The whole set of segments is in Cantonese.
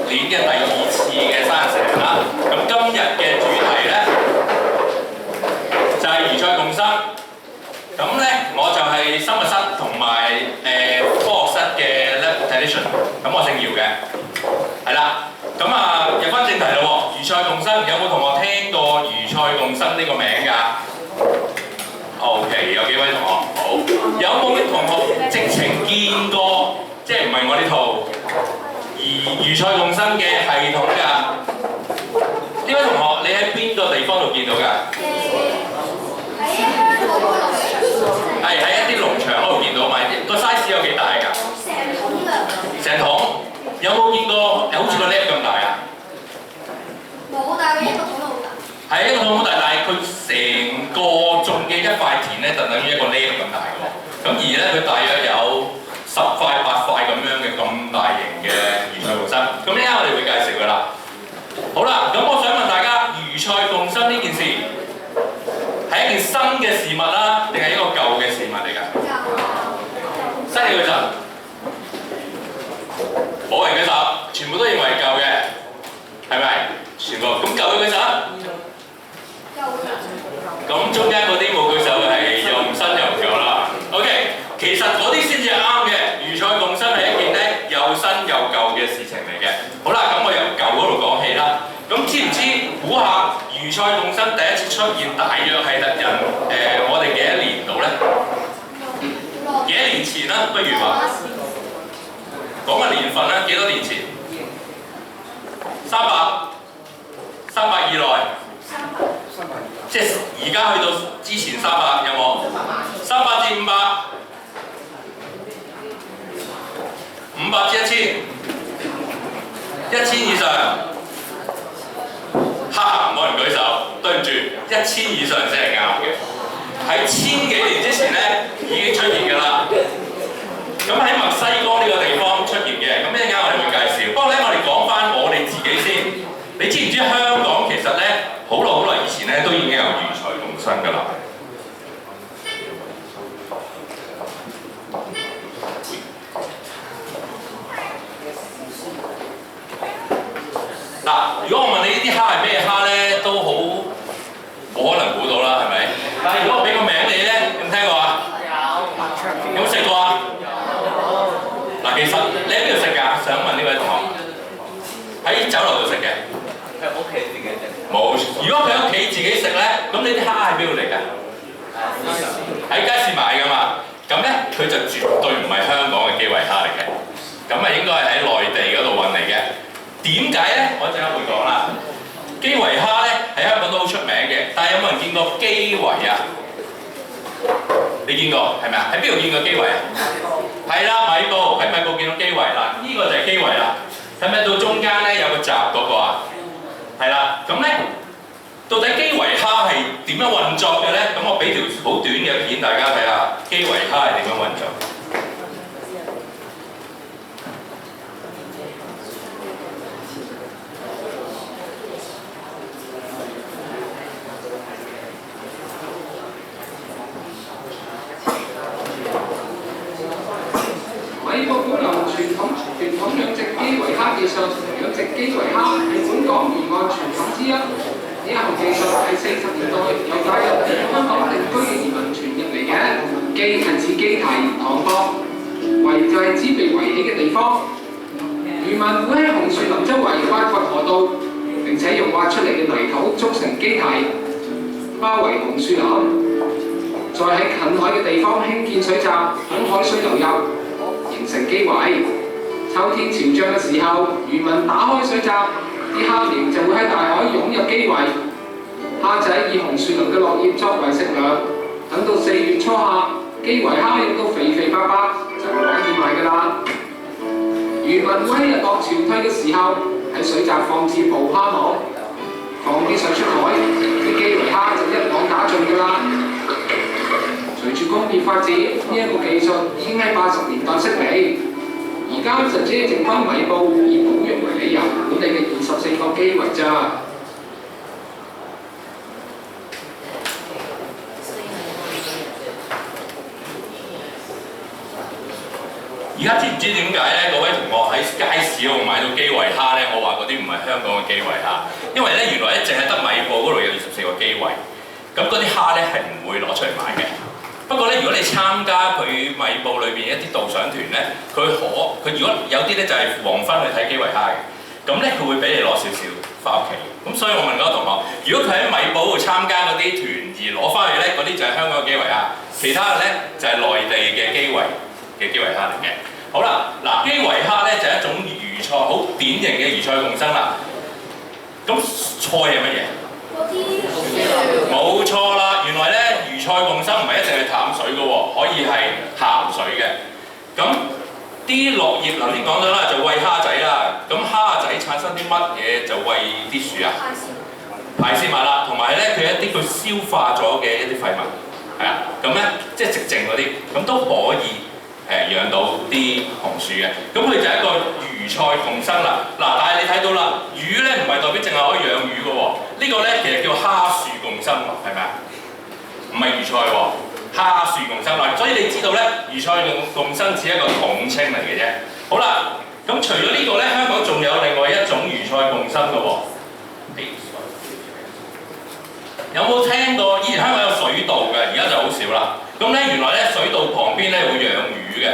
年嘅第2次嘅生日成啦。咁今日嘅主題咧就係魚菜共生。咁咧我就係生物室同埋科學室嘅 lab technician。咁我姓姚嘅，係啦。咁啊入翻正題啦喎，魚菜共生有冇同學聽過魚菜共生呢個名㗎？OK， 有幾位同學好，有冇啲同學直情見過，即係唔係我呢套魚菜共生嘅系統㗎？呢位同學，你喺邊個地方度見到㗎？喺香港嘅農場。係喺一啲農場嗰度見到咪？個 size 有幾大㗎？成桶㗎。成桶？有冇見過好似個 lab 咁大啊？冇，但係一個桶好大。係一個桶好大，但係佢成個種嘅一塊田咧，就等於一個 lab 咁大嘅喎。咁而咧，佢大約有10塊、8塊咁樣嘅咁大型嘅魚菜共生。咁呢間我哋會介紹㗎啦。好啦，咁我想問大家，魚菜共生呢件事係一件新嘅事物啦，定係一個舊嘅事物嚟㗎？新嘅嗰陣，冇人舉手，全部都認為係舊嘅，係咪？全部。咁舊嘅舉手。咁中間嗰啲冇舉手嘅係又唔新又唔舊啦。OK， 其實嗰啲先至係啱嘅。魚菜共生係一件咧又新又舊嘅事情嚟嘅。好啦，咁我由舊嗰度講起啦。咁知唔知估下魚菜共生第一次出現大約係我哋幾多年度咧？幾多年前啦？不如話講個年份啦，幾多年前？300以內。即係而家去到之前300有冇？300至500，500至1000，1000以上。哈！冇人舉手，對唔住，1000以上先係啱嘅。喺1000幾年之前咧已經出現㗎啦。咁喺墨西哥呢個地方出現嘅，咁一陣間我哋會介紹。不過咧，我哋講翻我哋自己先。你知唔知香港其實咧好耐以前咧都已經有魚菜共生㗎啦？嗱，如果我問你呢啲蝦係咩蝦咧，都好冇可能估到啦，係咪？但係如果我俾個名你咧，有冇聽過啊？有冇食過啊？嗱，其實你喺邊度食㗎？想問呢位同學。喺酒樓度食嘅。喺屋企自己食。冇。如果佢喺屋企自己食咧，咁你啲蝦係邊度嚟㗎？喺街市買㗎嘛。咁咧，佢就絕對唔係香港嘅基圍蝦嚟嘅。咁啊，應該係喺內地嗰度運嚟嘅。點解咧？我一陣間會講啦。基圍蝦咧喺香港都好出名嘅，但係有冇人見過基圍啊？你見過係咪啊？喺邊度見過基圍啊？係啦，米埔，喺米埔見到基圍啦。呢個就係基圍啦。睇唔睇到中間咧有個閘嗰個啊？係啦。咁咧，到底基圍蝦係點樣運作嘅咧？咁我俾條好短嘅片大家睇下，基圍蝦係點樣運作。米埔保留傳統養殖基圍蝦技術，養殖基圍蝦係本港沿岸傳統之一。呢一項技術係40年代由大陸香港定居嘅移民傳入嚟嘅。基係指基堤、塘壆，圍就係指被圍起嘅地方。漁民會喺紅樹林周圍挖掘河道，並且用挖出嚟嘅泥土築成基堤，包圍紅樹林。再喺近海嘅地方興建水閘，等海水流入，形成基圍。秋天潮漲嘅時候，漁民打開水閘，啲蝦苗就會喺大海湧入基圍。蝦仔以紅樹林嘅落葉作為食糧，等到4月初夏，基圍蝦亦都肥肥白白，就可以賣㗎啦。漁民會喺日落潮退嘅時候，喺水閘放置捕蝦網，放啲水出海，啲基圍蝦就一網打盡㗎啦。隨住工業發展，呢一個技術已經喺80年代式微，而家就只係剩翻米埔以保育為理由管理嘅24個基圍咋。而家知唔知點解咧？各位同學喺街市度買到基圍蝦咧，我香港嘅基圍蝦，因為咧原來咧淨係得米埔嗰度有24個基圍，咁嗰啲蝦咧係唔會攞出嚟賣嘅。不過咧，如果你參加佢米埔裏邊一啲導賞團咧，佢如果有啲咧就係黃昏去睇基圍蝦嘅，咁咧佢會俾你攞少少翻屋企。咁所以我問嗰個同學，如果佢喺米埔度參加嗰啲團而攞翻去咧，嗰啲就係香港嘅基圍蝦，其他嘅咧就係內地嘅基圍蝦嚟嘅。好啦，嗱基圍蝦咧就係一種魚菜，好典型嘅魚菜共生啦。咁菜係乜嘢？冇錯啦，原來咧魚菜共生唔係一定係淡水嘅喎，可以係鹹水嘅。咁啲落葉頭先講咗啦，就餵蝦仔啦。咁蝦仔產生啲乜嘢就餵啲樹啊？排泄物啦，同埋咧佢一啲佢消化咗嘅一啲廢物，係啊。咁咧即係直剩嗰啲，咁都可以養到啲紅樹嘅。咁佢就係一個魚菜共生啦。嗱，但係你睇到啦，魚咧唔係代表淨係可以養魚嘅喎。呢個咧其實叫蝦樹共生喎，係咪啊？唔係魚菜喎，蝦樹共生啦。所以你知道咧，魚菜共生只係一個統稱嚟嘅啫。好啦，咁除咗呢個咧，香港仲有另外一種魚菜共生嘅喎。有冇聽過？以前香港有水稻嘅，而家就好少啦。咁咧原來咧水稻旁邊咧會養魚嘅，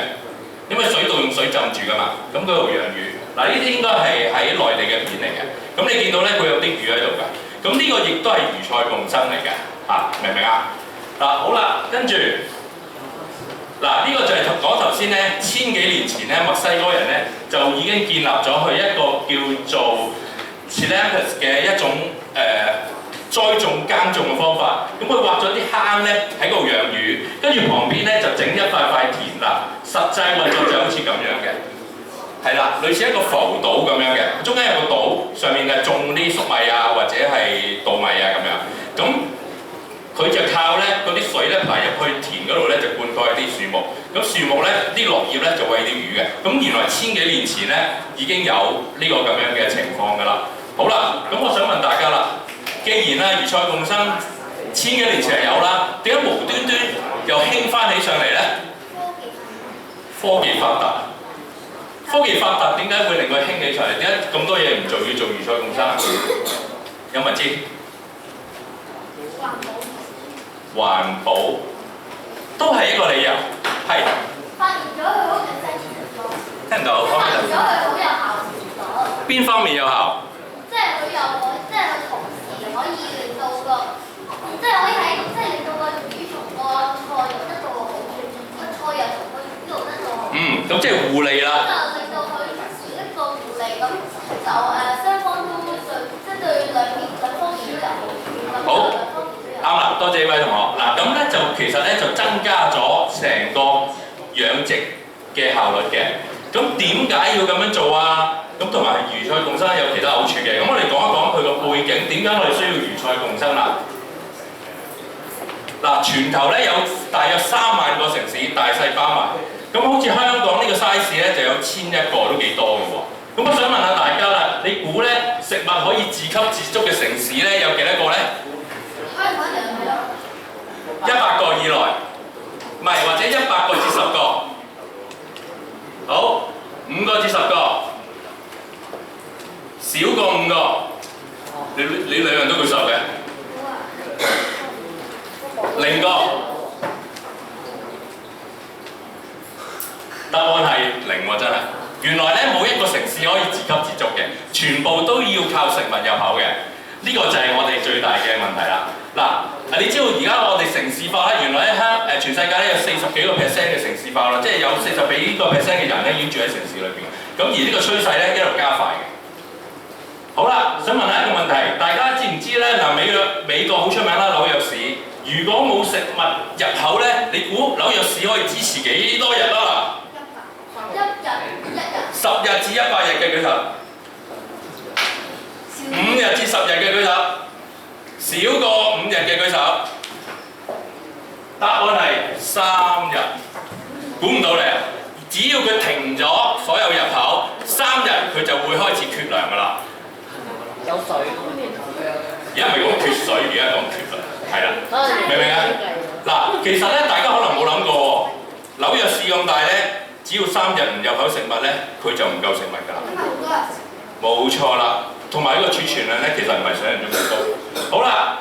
因為水稻用水浸住㗎嘛，咁嗰度養魚。嗱，呢啲應該係喺內地嘅片嚟嘅。咁你見到咧佢有啲魚喺度㗎。咁呢個亦都係魚菜共生嚟嘅，明唔明啊？嗱，好啦，跟住嗱呢個就係講頭先咧，千幾年前咧墨西哥人咧就已經建立咗佢一個叫做 Chilampas 嘅一種栽種耕種嘅方法。咁佢挖咗啲坑咧喺嗰度養魚，跟住旁邊咧就整一塊田啦。實際運作就好似咁樣嘅。係啦，類似一個浮島咁樣嘅，中間有個島，上面係種啲粟米啊，或者係稻米啊咁樣。咁佢就靠咧嗰啲水咧排入去田嗰度咧，就灌溉啲樹木。咁樹木咧啲落葉咧就餵啲魚嘅。咁原來千幾年前咧已經有呢個咁樣嘅情況㗎啦。好啦，咁我想問大家啦，既然咧魚菜共生千幾年前係有啦，點解無端端又興翻起上嚟咧？科技發達。科技發達點解會令佢興起上嚟？點解咁多嘢唔做要做魚菜共生？有冇人知？環保都係一個理由，係。發現咗佢好似真係聽唔到。發現咗佢好有效。邊方面有效？即係佢有即係佢同時可以令到個，即係可以喺即係令到個魚同個菜有得到好處，個菜又同個魚有得到好處。咁即係互利啦。雙方都對，即係對兩方面都有好。好，啱啦，多謝呢位同學。嗱，咁咧就其實咧就增加咗成個養殖嘅效率嘅。咁點解要咁樣做啊？咁同埋魚菜共生有其他好處嘅。咁我哋講一講佢個背景，點解我哋需要魚菜共生啦？嗱，全球咧有大約3萬個城市，大細包埋。咁好似香港呢個 size 咧就有1100個，都幾多嘅喎。咁我想問下大家啦，你估咧食物可以自給自足嘅城市咧有幾多個咧？100個以內，唔係或者100個至10個。好，5個至10個，少過5個。你兩人都舉手嘅？0個。答案係0喎，真係。原來咧冇一個城市可以自給自足嘅，全部都要靠食物入口嘅。呢個就係我哋最大嘅問題啦。嗱，你知道而家我哋城市化咧，原來咧全世界咧有40幾個%嘅城市化啦，即係有40幾個%嘅人咧已經住喺城市裏邊。咁而呢個趨勢咧一路加快嘅。好啦，想問下一個問題，大家知唔知咧？嗱，美國好出名啦，紐約市。如果冇食物入口咧，你估紐約市可以支持幾多日啊？10日至100日嘅舉手，5日至10日嘅舉手，少過5日嘅舉手。答案係3日，估唔到你啊！只要佢停咗所有入口3日，佢就會開始缺糧㗎啦。有水。而家唔係講缺水，而家講缺糧，係啦，明唔明啊？嗱，其實咧，大家可能冇諗過喎，紐約市咁大咧。只要3日唔入口食物咧，佢就唔夠食物㗎啦。冇錯啦，同埋呢個儲存量咧，其實唔係想象中咁高。好啦，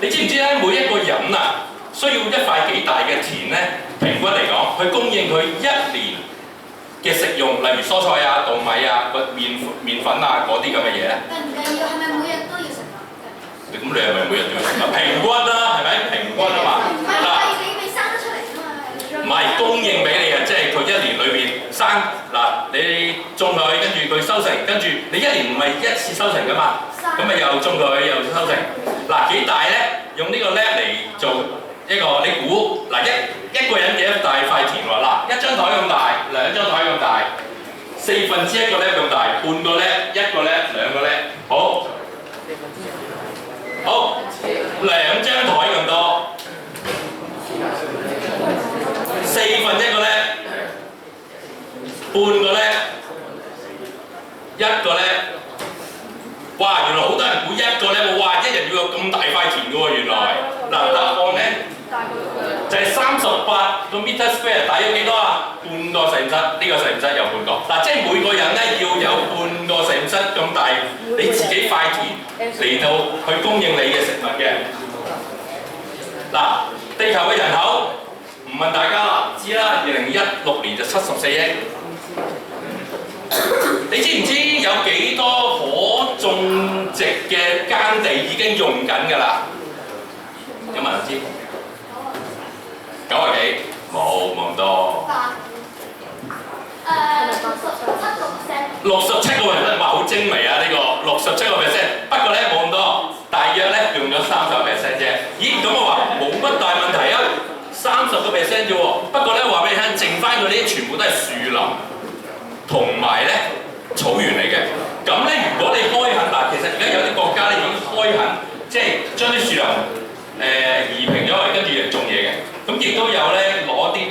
你知唔知咧？每一個人啊，需要一塊幾大嘅田咧，平均嚟講，去供應佢1年嘅食用，例如蔬菜啊、稻米啊、麵粉啊嗰啲咁嘅嘢咧。計唔計要？係咪每日都要食飯？咁你係咪每日都要食飯？平均啦，係咪？平均啊嘛。唔係，你未生得出嚟啫嘛。唔係供應俾你啊，即係佢1年裏邊生嗱，你種佢，跟住佢收成，跟住你1年唔係一次收成噶嘛，咁咪又種佢又收成。嗱幾大咧？用呢個叻嚟做一個，你估嗱一個人幾多大塊田喎？嗱1張台咁大，2張台咁大，1/4個叻咁大，半個叻，1個叻，2個叻，好，2張台咁多，1/4個叻，半個叻，1個叻。哇！原來好多人估1個叻喎，哇！一日要有咁大塊田嘅喎，原來。嗱答案咧就係38個 meter square， 大約幾多啊？半個實驗室，呢個實驗室有半個。嗱，即係每個人咧要有半個實驗室咁大，你自己塊田嚟到去供應你嘅食物嘅。嗱，地球嘅人口唔問大家啦，知啦，2016年就74億。你知唔知有幾多可種植嘅耕地已經用緊㗎啦？有冇人知？90幾？冇咁多。67%，哇！好精微啊！呢個67%，不過咧冇咁多，大約咧用咗30% 啫。咦？咁我話冇乜大問題啊，30% 啫喎。不過咧話俾你聽，剩翻嗰啲全部都係樹林同埋咧草原嚟嘅。咁咧如果你開墾嗱，其實而家有啲國家咧已經開墾，即係將啲樹林移平咗佢，跟住嚟種嘢嘅。咁亦都有咧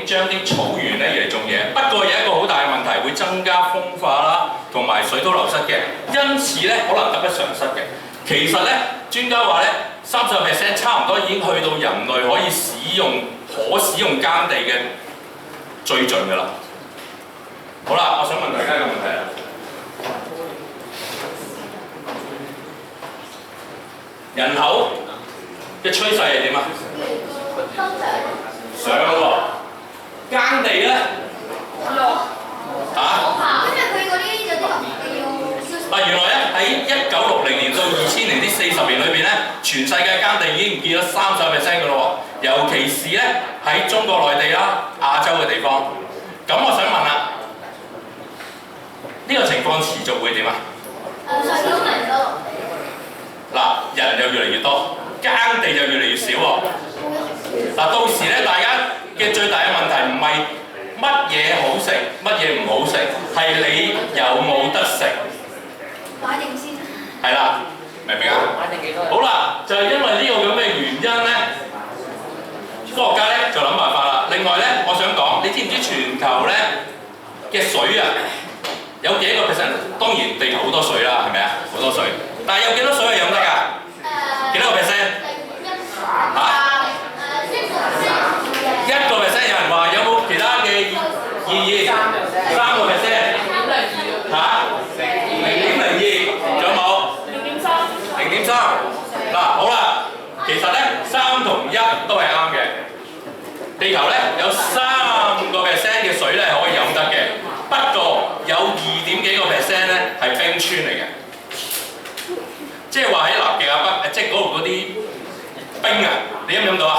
將啲草原咧嚟種嘢。不過有一個好大嘅問題，會增加風化啦，同埋水土流失嘅。因此咧可能得不償失嘅。其實咧專家話咧30% 差唔多已經去到人類可使用耕地嘅最盡㗎啦。好啦，我想問大家一個問題啦。人口嘅趨勢係點啊？上喎，耕地咧因為佢嗰啲有啲農原來咧喺1960年到2000年呢40年裏邊咧，全世界耕地已經唔見咗30% 㗎咯喎，尤其是咧喺中國內地啦、亞洲嘅地方。咁我想問啦，呢個情況持續會點啊？嗱，人就越嚟越多，耕地就越嚟越少喎。嗱，到時咧，大家嘅最大嘅問題唔係乜嘢好食，乜嘢唔好食，係你有冇得食。買定先。係啦，明唔明啊？買定幾多？好啦，就係因為呢個咁嘅原因咧，科學家咧就諗辦法啦。另外咧，我想講，你知唔知全球咧嘅水啊有幾多個 percent？ 當然地球好多水啦，係咪啊？好多水，但係有幾多水係飲得㗎？幾多個 percent？1%，有人話有冇其他嘅意義？3%。0.02，仲有冇？0.3。嗱，好啦，其實咧3同1都係啱嘅。地球咧有3% 嘅水咧可以飲得嘅，不過有2點幾個%咧係冰川嚟嘅，即係話喺南極啊北，即係嗰度嗰啲冰啊，你飲唔飲到啊？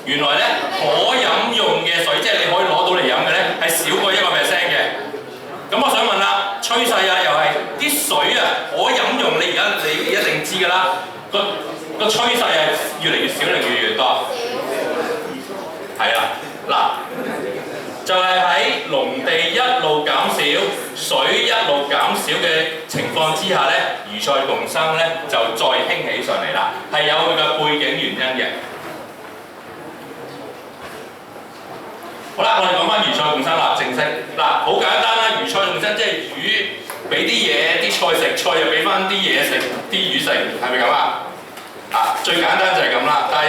原來咧可飲用嘅水，即係你可以攞到嚟飲嘅咧，係少過1%嘅。咁我想問啦，趨勢啊又係啲水啊可飲用，你一定知㗎啦。個趨勢係越嚟越少定越嚟越多？係啦，嗱，就係喺農地一路減少，水一路減少嘅情況之下咧，魚菜共生咧就再興起上嚟啦，係有佢嘅背景原因嘅。好啦，我哋講翻魚菜共生啦，正式嗱，好簡單啦，魚菜共生即係魚俾啲嘢啲菜食，菜又俾翻啲嘢食，啲魚食，係咪咁啊？最簡單就係咁啦，但係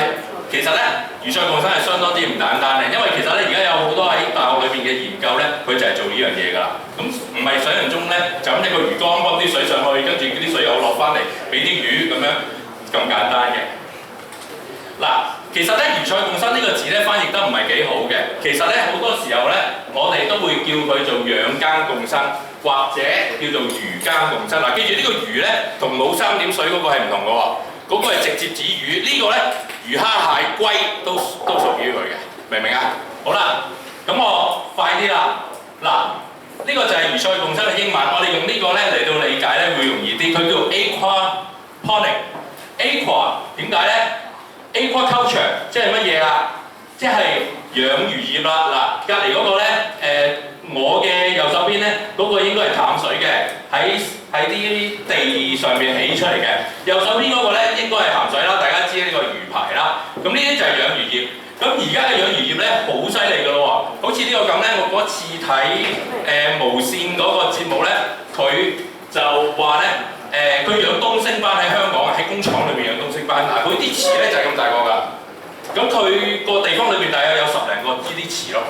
其實咧魚菜共生係相當之唔簡單嘅，因為其實咧而家有好多喺大學裏邊嘅研究咧，佢就係做呢樣嘢㗎啦。咁唔係想象中咧，就咁一個魚缸泵啲水上去，跟住啲水又落翻嚟俾啲魚咁樣咁簡單嘅。嗱，其實咧魚菜共生呢個字咧翻譯得唔係幾好嘅。其實咧好多時候咧，我哋都會叫佢做養耕共生，或者叫做魚耕共生。嗱，記住呢個魚咧同冇三點水嗰個係唔同嘅喎，嗰個係直接指魚，呢個咧魚蝦蟹龜都屬於佢嘅，明唔明啊？好啦，咁我快啲啦。嗱，呢個就係魚菜共生嘅英文，我哋用呢個咧嚟到理解咧會容易啲。佢叫 aquaponic。aqua 點解咧？aquaculture 即係乜嘢啊？即係養魚業啦。嗱，隔離嗰個咧，我嘅右手邊咧，嗰個應該係淡水嘅，喺啲地上面起出嚟嘅。右手邊嗰個咧應該係鹹水啦，大家知呢個魚排啦。咁呢啲就係養魚業。咁而家嘅養魚業咧好犀利㗎咯喎，好似呢個咁咧，我嗰次睇無線嗰個節目咧，佢就話咧。佢養東星斑喺香港喺工廠裏邊養東星斑，嗱佢啲池咧就係咁大個㗎，咁佢個地方裏邊大約有10零個呢啲池咯，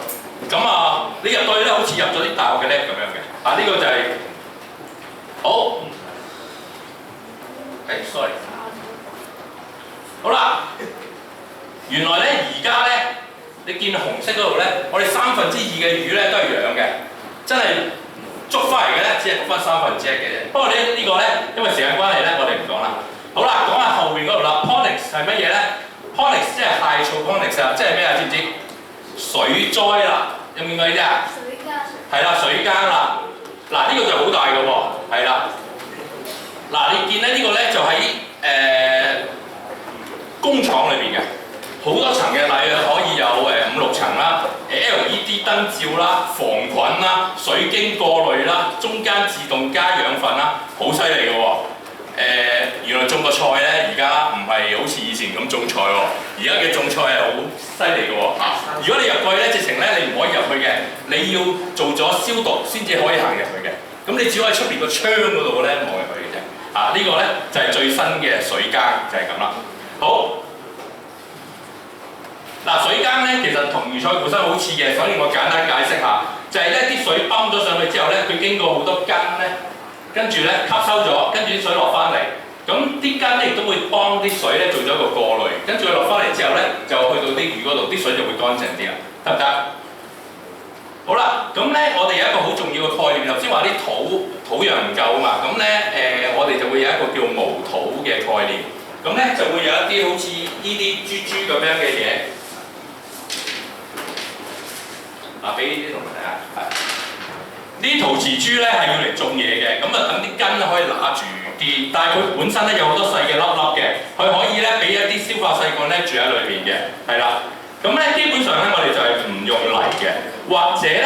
咁啊你入到去咧好似入咗啲大學嘅 lab 咁樣嘅，呢個就係好，sorry， 好啦，原來咧而家咧你見紅色嗰度咧，我哋2/3嘅魚咧都係養嘅，真係。捉翻嚟嘅咧，只係捉翻1/3嘅啫。不過呢個咧，因為時間關係咧，我哋唔講啦。好啦，講下後面嗰度啦。Ponics 係乜嘢咧 ？Ponics 即係蟹草 ponics 啊，即係咩啊？知唔知？水栽啦，有冇見過呢啲啊？水耕。係啦，水耕啦。嗱，呢個就好大嘅喎，係啦。嗱，你見咧呢個咧就喺工廠裏邊嘅。好多層嘅，大約可以有5、6層啦，LED 燈照啦、防菌啦、水晶過濾啦，中間自動加養分啦，好犀利嘅喎。原來種個菜咧，而家唔係好似以前咁種菜喎，而家嘅種菜係好犀利嘅喎。如果你入去咧，直情咧你唔可以入去嘅，你要做咗消毒先至可以行入去嘅。咁你只可以出面個窗嗰度咧望入去嘅啫。呢個咧就係最新嘅水耕，就係咁啦。好。嗱，水耕咧其實同魚菜共生好似嘅，所以我簡單解釋下，就係咧啲水泵咗上去之後咧，佢經過好多根咧，跟住咧吸收咗，跟住啲水落翻嚟，咁啲根咧亦都會幫啲水咧做咗一個過濾，跟住佢落翻嚟之後咧，就去到啲魚嗰度，啲水就會乾淨啲啦，得唔得？好啦，咁咧我哋有一個好重要嘅概念，頭先話啲土壤唔夠啊嘛，咁咧我哋就會有一個叫無土嘅概念，咁咧就會有一啲好似呢啲豬豬咁樣嘅嘢。俾呢啲同大家睇，呢啲陶瓷珠咧係要嚟種嘢嘅，咁啊等啲根可以揦住啲，但係佢本身咧有好多細嘅粒粒嘅，佢可以咧俾一啲消化細菌咧住喺裏邊嘅，係啦。咁咧基本上咧我哋就係唔用泥嘅，或者咧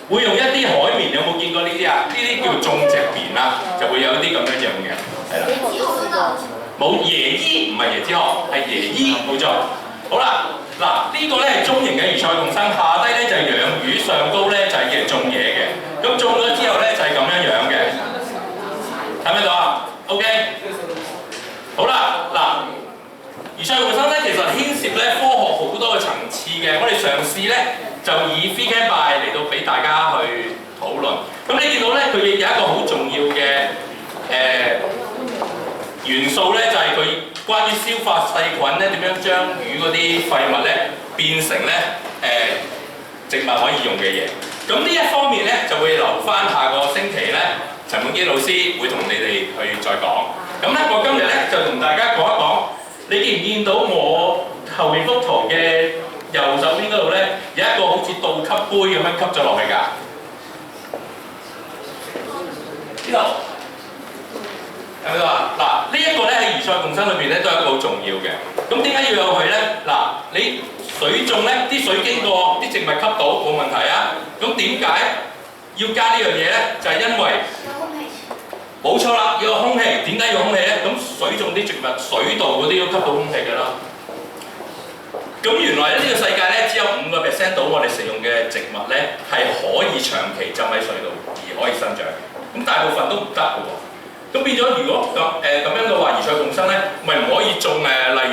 會用一啲海綿，有冇見過呢啲啊？呢啲叫種植棉啦，就會有一啲咁樣樣嘅，係啦。冇椰衣，唔係椰子殼，係椰衣，冇錯。好啦。嗱，呢個咧係中型嘅魚菜共生，下低咧就係養魚，上高咧就係嚟種嘢嘅。咁種咗之後咧就係咁樣樣嘅，睇唔睇到啊 ？OK， 好啦，嗱，魚菜共生咧其實牽涉咧科學好多嘅層次嘅，我哋嘗試咧就以 FreeCam by 嚟到俾大家去討論。咁你見到咧佢亦有一個好重要嘅元素咧，就係佢關於消化細菌咧點樣將魚嗰啲廢物咧變成咧植物可以用嘅嘢。咁呢一方面咧就會留翻下個星期咧，陳滿基老師會同你哋去再講。咁咧我今日咧就同大家講一講，你見唔見到我後面幅圖嘅右手邊嗰度咧有一個好似倒吸杯咁樣吸咗落去㗎？呢度。係咪啊？嗱，呢一個咧喺魚菜共生裏邊咧都係一個好重要嘅。咁點解要有佢咧？嗱，你水種咧，啲水經過啲植物吸到冇問題啊。咁點解要加呢樣嘢咧？就係因為冇錯啦，要有空氣。點解要空氣咧？咁水種啲植物水道嗰啲都吸到空氣㗎啦。咁原來呢個世界咧只有5% 到我哋食用嘅植物咧係可以長期浸喺水度而可以生長。咁大部分都唔得㗎喎。咁變咗，如果咁樣嘅話，魚菜共生咧，咪唔可以種例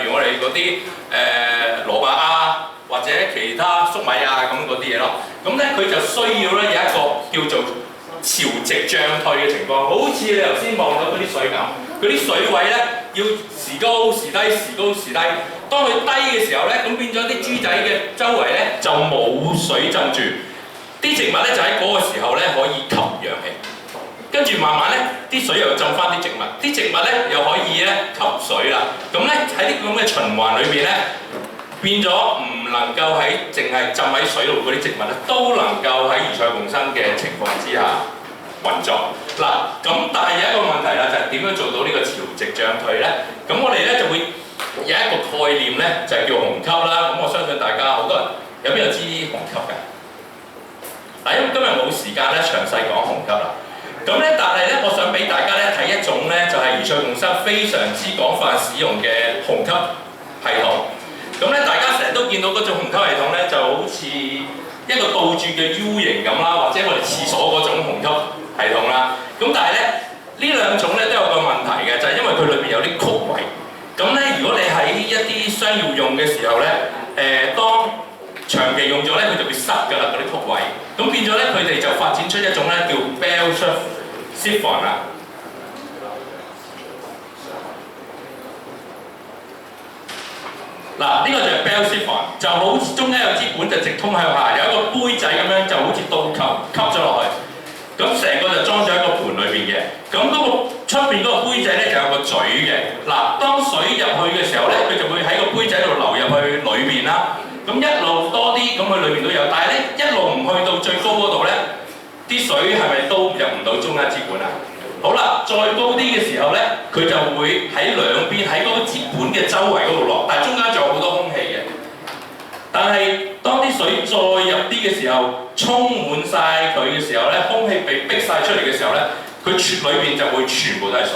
如我哋嗰啲蘿蔔啊，或或者其他粟米啊咁嗰啲嘢咯。咁咧佢就需要咧有一個叫做潮汐漲退嘅情況，好似你頭先望到嗰啲水咁，嗰啲水位咧要時高時低，時高時低。當佢低嘅時候咧，咁變咗啲豬仔嘅周圍咧就冇水浸住，啲植物咧就喺嗰個時候咧可以吸氧氣。跟住慢慢咧，啲水又浸翻啲植物，啲植物咧又可以咧吸水啦。咁咧喺呢個咁嘅循環裏邊咧，變咗唔能夠喺淨係浸喺水度嗰啲植物咧，都能夠喺魚菜共生嘅情況之下運作。嗱，咁但係有一個問題啦，就係點樣做到呢個潮汐漲退咧？咁我哋咧就會有一個概念咧，就係叫虹吸啦。咁我相信大家好多人有邊個知虹吸㗎？嗱，因為今日冇時間咧詳細講虹吸啦。咁咧，但係咧，我想俾大家咧睇一種咧，就係魚菜共生非常之廣泛使用嘅虹吸系統。咁咧，大家成日都見到嗰種虹吸系統咧，就好似一個倒轉嘅 U 型咁啦，或者我哋廁所嗰種虹吸系統啦。咁但係咧，呢兩種咧都有個問題嘅，就係因為佢裏邊有啲曲位。咁咧，如果你喺一啲商業用嘅時候咧，當長期用咗咧，佢就會塞㗎啦嗰啲曲位。咁變咗咧，佢哋就發展出一種咧叫 bell-shaped siphon 啦。嗱，呢個就係 bell siphon，就好似中間有支管就直通向下，有一個杯仔咁樣就好似倒球吸咗落去。咁成個就裝咗喺個盤裏邊嘅。咁嗰個出邊嗰個杯仔咧就有個嘴嘅。嗱，當水入去嘅時候咧，佢就會喺個杯仔度流入去裏邊啦。咁一路多啲，咁佢裏邊都有，但係咧一路唔去到最高嗰度咧，啲水係咪都入唔到中間支管啊？好啦，再高啲嘅時候咧，佢就會喺兩邊喺嗰個支管嘅周圍嗰度落，但係中間仲有好多空氣嘅。但係當啲水再入啲嘅時候，充滿晒佢嘅時候咧，空氣被逼晒出嚟嘅時候咧，佢裏邊就會全部都係水。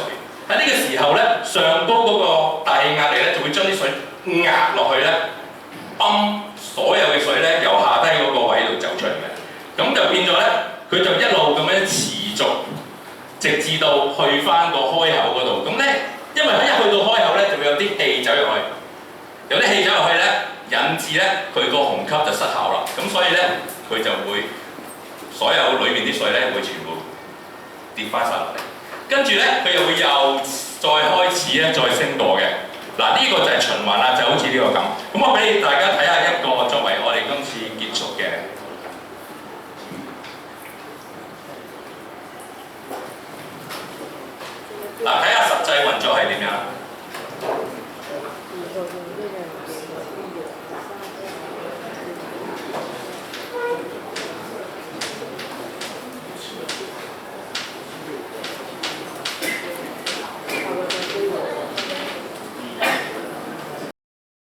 喺呢個時候咧，上高嗰個大氣壓力咧就會將啲水壓落去咧。泵所有嘅水咧由下低嗰個位度走出嚟嘅，咁就變咗咧，佢就一路咁樣持續，直至到去翻個開口嗰度。咁咧，因為一去到開口咧，就會有啲氣走入去，有啲氣走入去咧，引致咧佢個虹吸就失效啦。咁所以咧，佢就會所有裏面啲水咧會全部跌翻晒落嚟，跟住咧佢又會又再開始咧再升過嘅。嗱，呢個就係循環啦，就好似呢個咁。咁我俾大家睇下一個作為我哋今次結束嘅。嗱，睇下實際運作係點樣。